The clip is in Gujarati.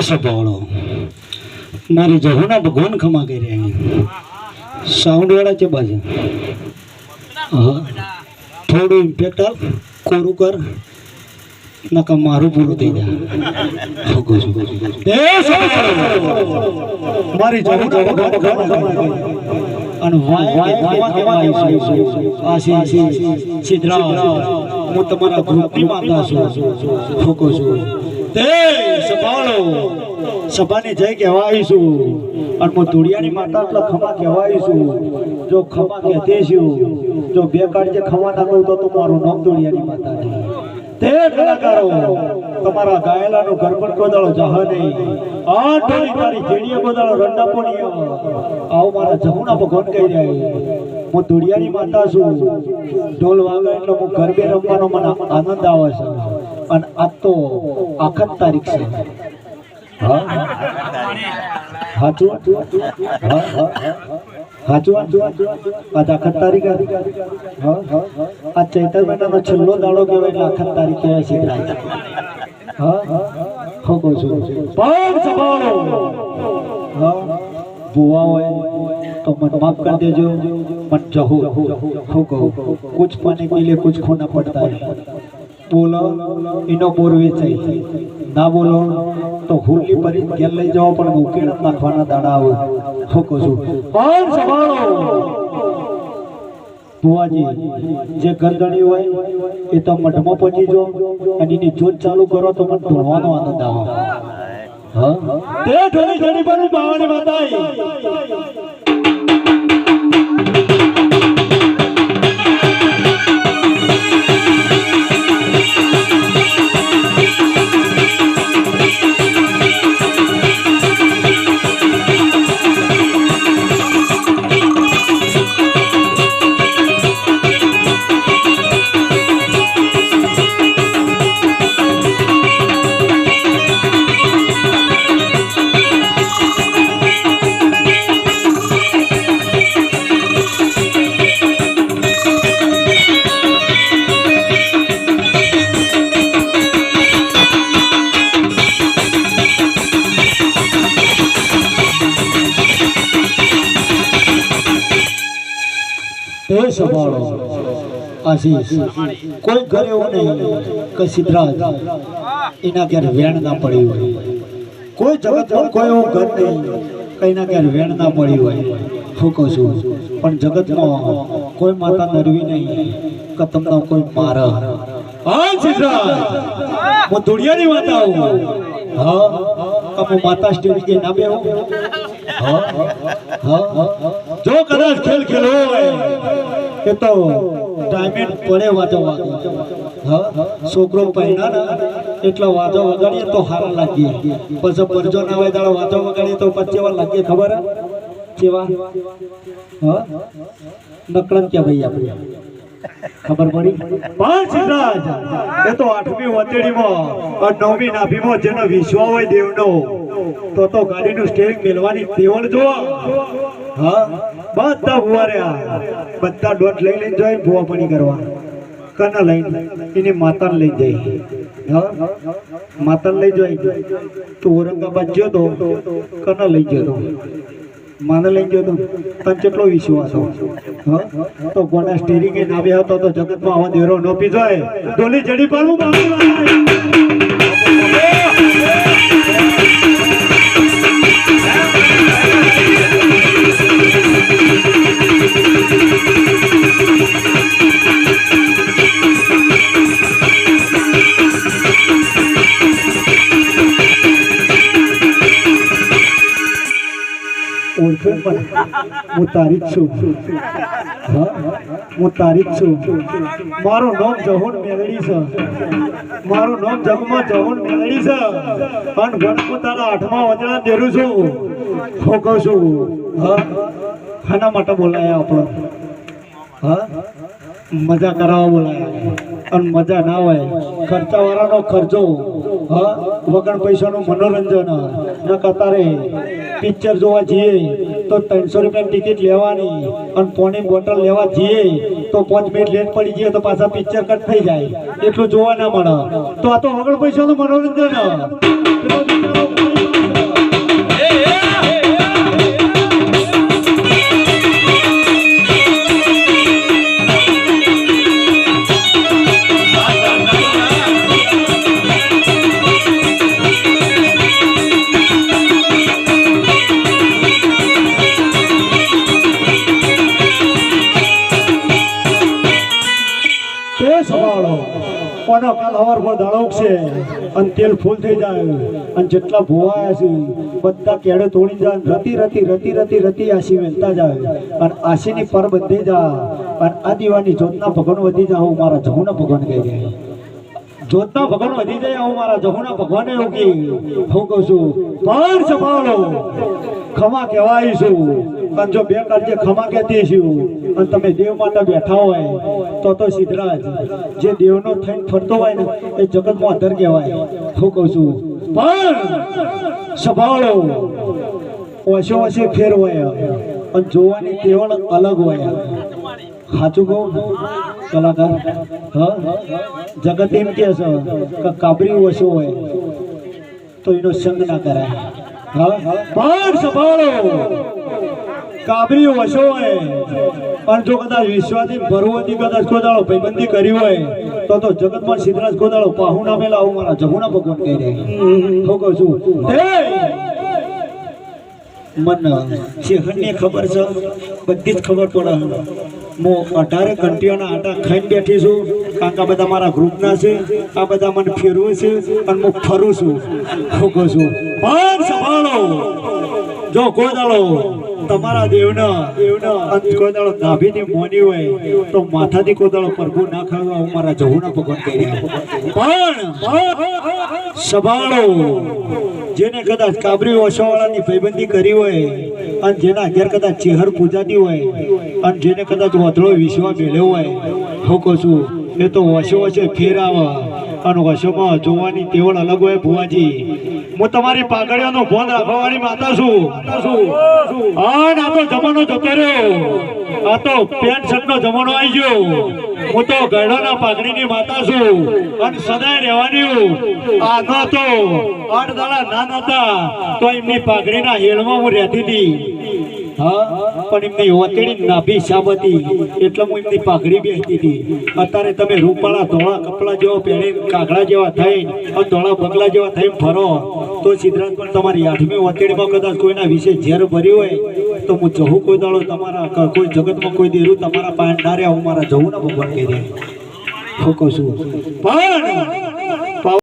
सपोड़ो मारी जहुना भगवान खमा कह रहे हैं साउंड वाला चे बाजे थोड़ू इम्पेक्ट आप कोरू कर नका मारू पूरू दे जा मारी जहुना अन वाय आसी सिद्धरा मु तमारा ग्रुप ની માતા છું ફોકો છું તે સભાળો સભાની જય કહેવાઈશું અને મુ ધુડિયાની માતા એટલે ખમા કહેવાઈશું જો ખમા કહેતે છું જો બે કાળજે ખમા ના કહું તો મારું નામ ધુડિયાની માતા છે તે કલાકારો તમારા ગાયલાનો ગરબડ કોદાળો જહ નહીં આ ટોળી તારી જેડીએ કોદાળો રંડાપોણી આવ મારા જમુના ભગવાન કહી રહ્યા હું ધુડિયાની માતા છું ઢોલ વાગે એટલે હું ગરબે રમવાનો મને આનંદ આવે છે અને આ તો આખત તારીખ છે હા હાચું હા હાચું આ આખત તારીખ હા આ ચૈતર મહિનાનો છેલ્લો દાડો કહેવાય એટલે આખત તારીખ કહેવાય છે હા હો કહું છું પણ સંભાળો હા बुआ हो तो मन माफ कर देजो मन चाहो हो कुछ पाने के लिए कुछ खोना पड़ता है बोलो इनो बोरवे चाहिए ना बोलो तो हुल्ली पर गेल ले जाओ पण मुके नाखवाना दाड़ा हो को छु पण संभाळो बुआजी जे गरदणी होय ए तो मठमा पहुंची जो અને ની જોત ચાલુ કરો તો મને ધોવાનો આનંદ આવે हाँ ते ढोली ढोली पर बावने बताई आशीष कोई घर एवं नहीं कि सिद्धराज इना घर वेण ना पड़ी हो कोई जगत में कोई एवं घर नहीं कहीं ना घर वेण ना पड़ी हो कहूँ छू पण जगत में कोई माता नरवी नहीं कि तमने कोई मारा हाँ सिद्धराज मैं दुनियानी माता हूँ हाँ अब माता स्टेडी के नामे हूँ हाँ हाँ जो कदाच खेल खेलो એ તો ટાઈમે પડે વાજો હા છોકરો પહેણા ને એટલો વાજો વગાડીએ તો હારા લાગીએ પછી પરજો ના હોય દાડો વાજો વગાડીએ તો પચેવા લાગીએ ખબર કેવા હા નકળન કે ભાઈ આપણે ખબર પડી પણ સિદ્ધરાજ એ તો 8મી વતેડીમાં અને 9મી નાભીમાં જેનો વિશ્વા હોય દેવનો તો ગાડીનું સ્ટેરિંગ મેલવાની તેવડ જો હા બધા ભુવાર્યા બધા ડોટ લઈ લઈને જાય ભુવા પાણી કરવા કના લઈને એની માતાને લઈ જાય હા માતા લઈ જાય તો ઔરંગાબાદ ગયો તો કના લઈ ગયો તો માને લઈ ગયો તો તને કેટલો વિશ્વાસ હા તો કોના સ્ટીરિંગ એ નાવે હતો તો જગતમાં આવા દેરો ન પી જાય ડોલી જડી પાડું ઓળખે પણ હું તારી જ છું હા હું તારી જ છું મારું નામ જહોન મેલડી છે મારું નામ જગમાં જહોન મેલડી છે અને ગણપુ તારા 8મા વચના દેરું છું હું કહું છું હા ખાના માટે બોલાયા આપણો હા મજા કરાવવા બોલાયા અને મજા ના હોય ખર્ચાવાળાનો ખર્ચો હા વગર પૈસાનું મનોરંજન ન કતારે પિક્ચર જોવા જઈએ તો 300 રૂપિયાની ટિકિટ લેવાની અને પાણી બોટલ લેવા જઈએ તો 5 મિનિટ લેટ પડી જઈએ તો પાછા પિક્ચર કટ થઈ જાય એટલું જોવા ના મળે તો આ તો વગર પૈસાનું મનોરંજન તેલ ફૂલ થઈ જાય અને જેટલા ભોવાયા છે બધા કેડે તોડી જાય રતી રતી રતી રતી રતી આશી વેલતા જાય અને આશીની પર બંધી જાય અને આ દીવાની જ્યોતના ભગવાન વધી જાય હું મારા જહુના ભગવાન કહી જાય જ્યોતના ભગવાન વધી જાય હું મારા જહુના ભગવાન એવું કે હું કહું છું પણ સંભાળો ખમા કહેવાય છું અને જો બે કાળજે ખમા કહેતી છું અને તમે દેવ માતા બેઠા હોય તો સિદ્ધરાજ જે દેવનો થઈને ફરતો હોય ને એ જગતમાં અધર કહેવાય હું કહું છું પણ સંભાળો ઓછો ઓછી ફેર હોય અને જોવાની કેવળ અલગ હોય સાચું કહું કલાકાર હા જગત એમ કે છે કે કાબરી ઓછો હોય તો એનો સંગ ના કરાય હા પણ સંભાળો કાબરી ઓછો હોય અને જો કદાચ વિશ્વાસથી ભરવતી કદાચ કોદાળો ભાઈબંધી કરી હોય તો જગતમાં સિદ્ધરાજ કોદાળો પાહુ નામેલા આવું મારા જહુના ભગવાન કહી દે હું કહું છું મન ચેહનની ખબર છે બધી જ ખબર પડે હું 18 ઘંટીઓના આટા ખાઈને બેઠી છું કારણ કે આ બધા મારા ગ્રુપના છે આ બધા મને ફેરવું છે અને હું ફરું છું હું કહું છું પણ સંભાળો જો કોદાળો તમારા દેવના કોદાળો નાભીની મોની હોય તો માથાથી કોદાળો પ્રભુ ના ખાવા હું મારા જહુના ભગવાન કહી રહ્યા પણ સંભાળો જેને કદાચ કાબરી ઓછાવાળાની ભાઈબંધી કરી હોય અને જેના ઘેર કદાચ ચેહર પૂજાતી હોય અને જેને કદાચ વધળો વિશ્વા મેળ્યો હોય હું કહું છું એ તો વસો વચ્ચે ફેર આવે અને વસોમાં જોવાની તેવડ અલગ હોય ભુવાજી હું તમારી પાઘડીઓનો ફોન રાખવાવાળી માતા છું અને આ તો જમાનો જતો રહ્યો આ તો પેન્ટ શર્ટનો જમાનો આવી ગયો હું તો ગયડોના પાઘડીની માતા છું અને સદાય રહેવાની આનો તો 8 દાડા નાના હતા તો એમની પાઘડીના હેલમાં હું રહેતી હતી હા પણ એમની ઓતેડી નાભી સાબતી એટલે હું એમની પાઘડી બેસતી હતી અત્યારે તમે રૂપાળા ધોળા કપડા જેવા પહેરી કાગડા જેવા થઈ અને ધોળા બગલા જેવા થઈને ફરો તો સિદ્ધરાજ પણ તમારી 8મી ઓતેડીમાં કદાચ કોઈના વિશે ઝેર ભર્યું હોય તો હું જહુ કોઈ દાડો તમારા કોઈ જગતમાં કોઈ દેરું તમારા પાસે ના રહ્યા હું મારા જહુના ભગવાન કહી દે હું કહું છું પણ